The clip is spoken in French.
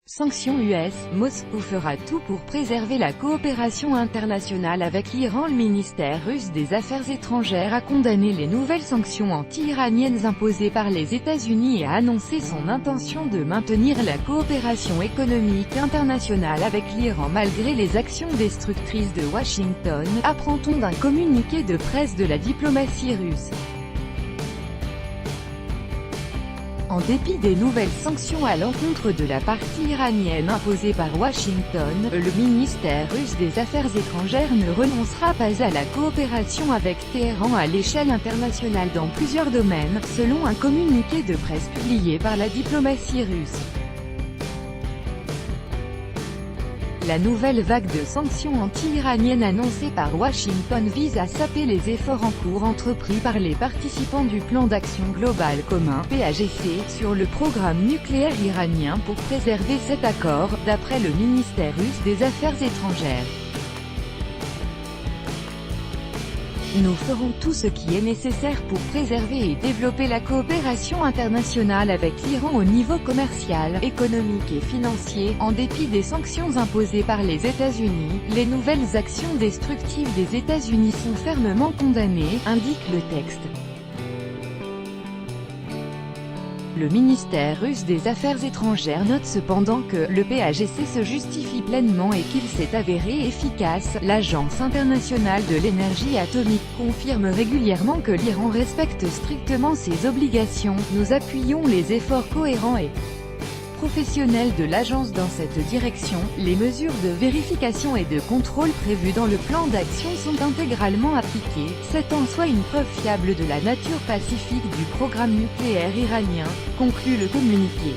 Sanctions US, Moscou fera tout pour préserver la coopération internationale avec l'Iran. Le ministère russe des Affaires étrangères a condamné les nouvelles sanctions anti-iraniennes imposées par les États-Unis et a annoncé son intention de maintenir la coopération économique internationale avec l'Iran malgré les actions destructrices de Washington, apprend-on d'un communiqué de presse de la diplomatie russe. En dépit des nouvelles sanctions à l'encontre de la partie iranienne imposées par Washington, le ministère russe des Affaires étrangères ne renoncera pas à la coopération avec Téhéran à l'échelle internationale dans plusieurs domaines, selon un communiqué de presse publié par la diplomatie russe. La nouvelle vague de sanctions anti-iraniennes annoncée par Washington vise à saper les efforts en cours entrepris par les participants du plan d'action global commun (PAGC) sur le programme nucléaire iranien pour préserver cet accord, d'après le ministère russe des Affaires étrangères. Nous ferons tout ce qui est nécessaire pour préserver et développer la coopération internationale avec l'Iran au niveau commercial, économique et financier, en dépit des sanctions imposées par les États-Unis. Les nouvelles actions destructives des États-Unis sont fermement condamnées, indique le texte. Le ministère russe des Affaires étrangères note cependant que le PAGC se justifie pleinement et qu'il s'est avéré efficace. L'Agence internationale de l'énergie atomique confirme régulièrement que l'Iran respecte strictement ses obligations. Nous appuyons les efforts cohérents et professionnels de l'agence dans cette direction. Les mesures de vérification et de contrôle prévues dans le plan d'action sont intégralement appliquées. C'est en soi une preuve fiable de la nature pacifique du programme nucléaire iranien, conclut le communiqué.